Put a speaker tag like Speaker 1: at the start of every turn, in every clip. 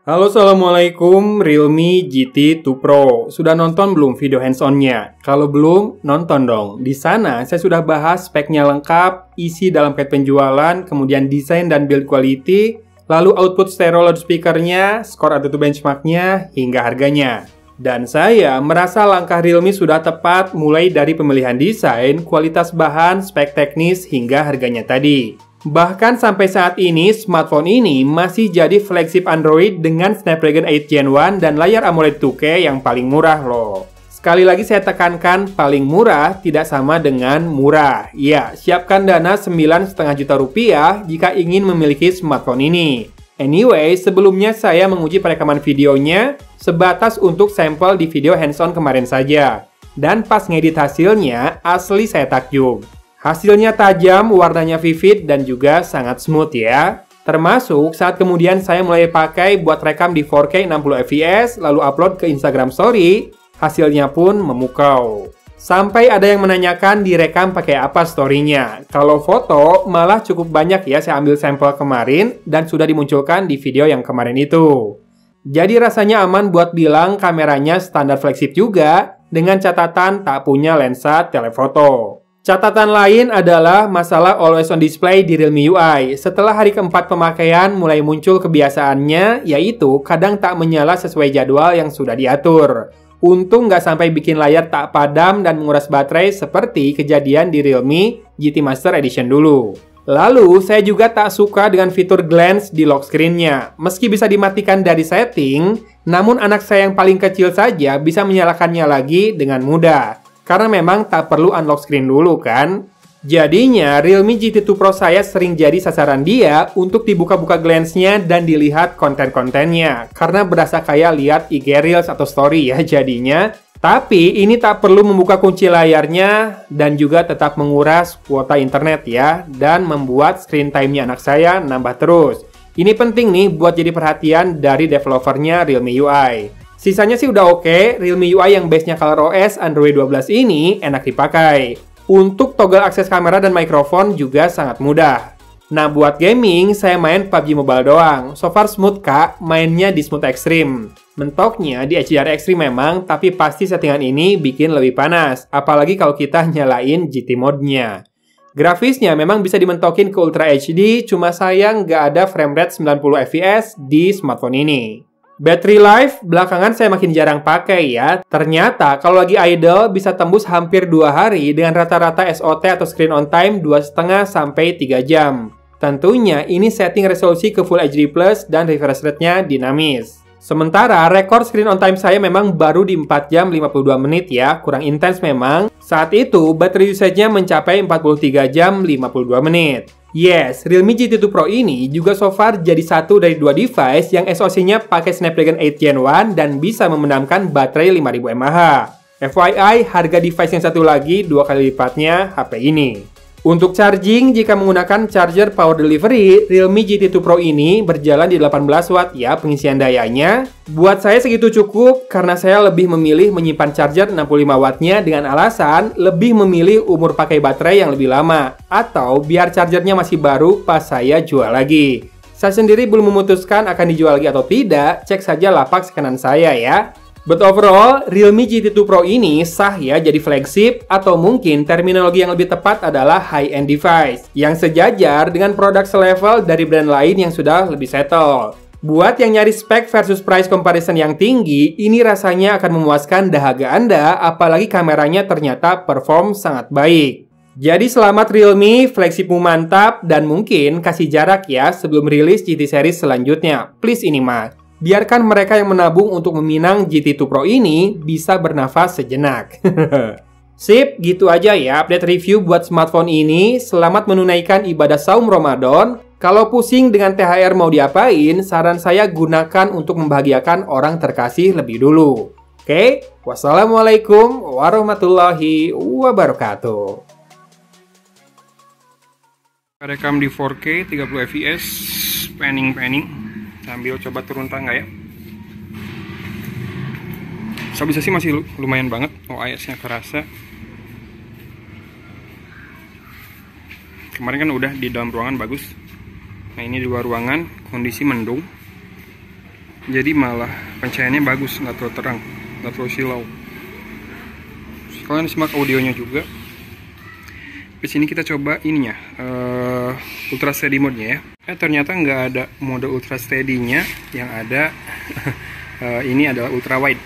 Speaker 1: Halo, assalamualaikum. Realme GT 2 Pro. Sudah nonton belum video hands-on-nya? Kalau belum, nonton dong. Di sana saya sudah bahas speknya lengkap, isi dalam paket penjualan, kemudian desain dan build quality, lalu output stereo loudspeaker-nya, skor ATU benchmark-nya, hingga harganya. Dan saya merasa langkah Realme sudah tepat mulai dari pemilihan desain, kualitas bahan, spek teknis, hingga harganya tadi. Bahkan sampai saat ini, smartphone ini masih jadi flagship Android dengan Snapdragon 8 Gen 1 dan layar AMOLED 2K yang paling murah loh. Sekali lagi saya tekankan, paling murah tidak sama dengan murah. Ya, siapkan dana 9,5 juta rupiah jika ingin memiliki smartphone ini. Anyway, sebelumnya saya menguji perekaman videonya sebatas untuk sampel di video hands-on kemarin saja. Dan pas ngedit hasilnya, asli saya takjub. Hasilnya tajam, warnanya vivid, dan juga sangat smooth ya. Termasuk saat kemudian saya mulai pakai buat rekam di 4K 60fps, lalu upload ke Instagram Story, hasilnya pun memukau. Sampai ada yang menanyakan direkam pakai apa story-nya. Kalau foto, malah cukup banyak ya saya ambil sampel kemarin, dan sudah dimunculkan di video yang kemarin itu. Jadi rasanya aman buat bilang kameranya standar flagship juga, dengan catatan tak punya lensa telefoto. Catatan lain adalah masalah always on display di Realme UI. Setelah hari keempat pemakaian mulai muncul kebiasaannya, yaitu kadang tak menyala sesuai jadwal yang sudah diatur. Untung nggak sampai bikin layar tak padam dan menguras baterai seperti kejadian di Realme GT Master Edition dulu. Lalu, saya juga tak suka dengan fitur glance di lock screen-nya. Meski bisa dimatikan dari setting, namun anak saya yang paling kecil saja bisa menyalakannya lagi dengan mudah. Karena memang tak perlu unlock screen dulu kan. Jadinya Realme GT 2 Pro saya sering jadi sasaran dia untuk dibuka-buka glance-nya dan dilihat konten-kontennya. Karena berasa kayak lihat IG Reels atau Story ya jadinya. Tapi ini tak perlu membuka kunci layarnya dan juga tetap menguras kuota internet ya. Dan membuat screen time-nya anak saya nambah terus. Ini penting nih buat jadi perhatian dari developernya Realme UI. Sisanya sih udah oke, Realme UI yang base-nya ColorOS Android 12 ini enak dipakai. Untuk toggle akses kamera dan mikrofon juga sangat mudah. Nah, buat gaming, saya main PUBG Mobile doang. So far smooth kak, mainnya di Smooth Extreme. Mentoknya di HDR Extreme memang, tapi pasti settingan ini bikin lebih panas. Apalagi kalau kita nyalain GT mode-nya. Grafisnya memang bisa dimentokin ke Ultra HD, cuma sayang nggak ada frame rate 90fps di smartphone ini. Battery life belakangan saya makin jarang pakai ya. Ternyata kalau lagi idle bisa tembus hampir 2 hari dengan rata-rata SOT atau screen on time 2,5 sampai 3 jam. Tentunya ini setting resolusi ke Full HD Plus dan refresh rate-nya dinamis. Sementara rekor screen on time saya memang baru di 4 jam 52 menit ya, kurang intens memang. Saat itu baterai usage-nya mencapai 43 jam 52 menit. Yes, Realme GT 2 Pro ini juga so far jadi satu dari 2 device yang SoC-nya pakai Snapdragon 8 Gen 1 dan bisa memendamkan baterai 5000 mAh. FYI, harga device yang satu lagi 2 kali lipatnya HP ini. Untuk charging, jika menggunakan charger power delivery, Realme GT 2 Pro ini berjalan di 18 watt ya pengisian dayanya. Buat saya segitu cukup karena saya lebih memilih menyimpan charger 65 wattnya dengan alasan lebih memilih umur pakai baterai yang lebih lama. Atau biar chargernya masih baru pas saya jual lagi. Saya sendiri belum memutuskan akan dijual lagi atau tidak, cek saja lapak kanan saya ya. But overall, Realme GT 2 Pro ini sah ya jadi flagship atau mungkin terminologi yang lebih tepat adalah high-end device yang sejajar dengan produk selevel dari brand lain yang sudah lebih settle. Buat yang nyari spek versus price comparison yang tinggi, ini rasanya akan memuaskan dahaga Anda apalagi kameranya ternyata perform sangat baik. Jadi selamat Realme, flagshipmu mantap dan mungkin kasih jarak ya sebelum rilis GT series selanjutnya. Please ini mah. Biarkan mereka yang menabung untuk meminang GT 2 Pro ini bisa bernafas sejenak. Sip, gitu aja ya update review buat smartphone ini. Selamat menunaikan ibadah saum Ramadan. Kalau pusing dengan THR mau diapain, saran saya gunakan untuk membahagiakan orang terkasih lebih dulu. Oke, wassalamualaikum warahmatullahi wabarakatuh. Rekam di 4K 30 fps, panning. Sambil coba turun tangga ya. Stabilisasi masih lumayan banget. OIS-nya kerasa. Kemarin kan udah di dalam ruangan bagus. Nah ini di luar ruangan kondisi mendung. jadi malah pencahayaannya bagus, nggak terlalu terang, nggak terlalu silau. Kalian simak audionya juga. Di sini kita coba ininya, ultra steady mode-nya ya. Ternyata nggak ada mode ultra steady-nya, yang ada ini adalah ultra wide.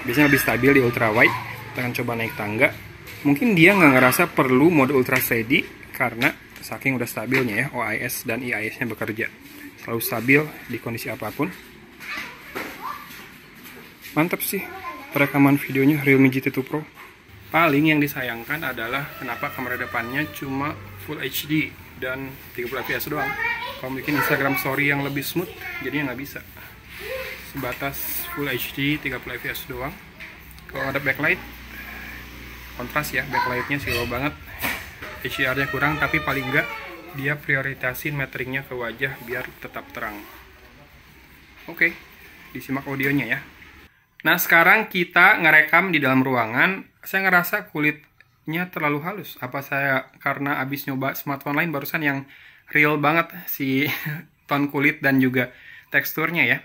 Speaker 1: Biasanya lebih stabil di ultra wide. Kita akan coba naik tangga. Mungkin dia nggak ngerasa perlu mode ultra steady karena saking udah stabilnya ya, OIS dan IIS-nya bekerja. Selalu stabil di kondisi apapun. Mantap sih perekaman videonya Realme GT2 Pro. Paling yang disayangkan adalah kenapa kamera depannya cuma Full HD dan 30 fps doang. Kalau bikin Instagram story yang lebih smooth, jadinya nggak bisa. Sebatas Full HD 30 fps doang. Kalau ada backlight, kontras ya, backlightnya slow banget. HDR-nya kurang, tapi paling nggak dia prioritasin meteringnya ke wajah biar tetap terang. Oke, disimak audionya ya. Nah, sekarang kita ngerekam di dalam ruangan. Saya ngerasa kulitnya terlalu halus. Apa saya karena abis nyoba smartphone lain barusan yang real banget si tone kulit dan juga teksturnya ya.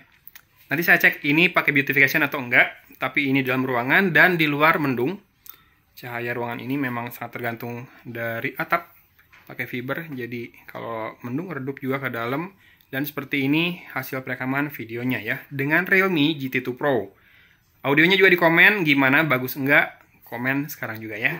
Speaker 1: Nanti saya cek ini pakai beautification atau enggak. Tapi ini dalam ruangan dan di luar mendung. Cahaya ruangan ini memang sangat tergantung dari atap. Pakai fiber, jadi kalau mendung redup juga ke dalam. Dan seperti ini hasil perekaman videonya ya. Dengan Realme GT2 Pro. Audionya juga di komen, gimana, bagus enggak? Komen sekarang juga ya.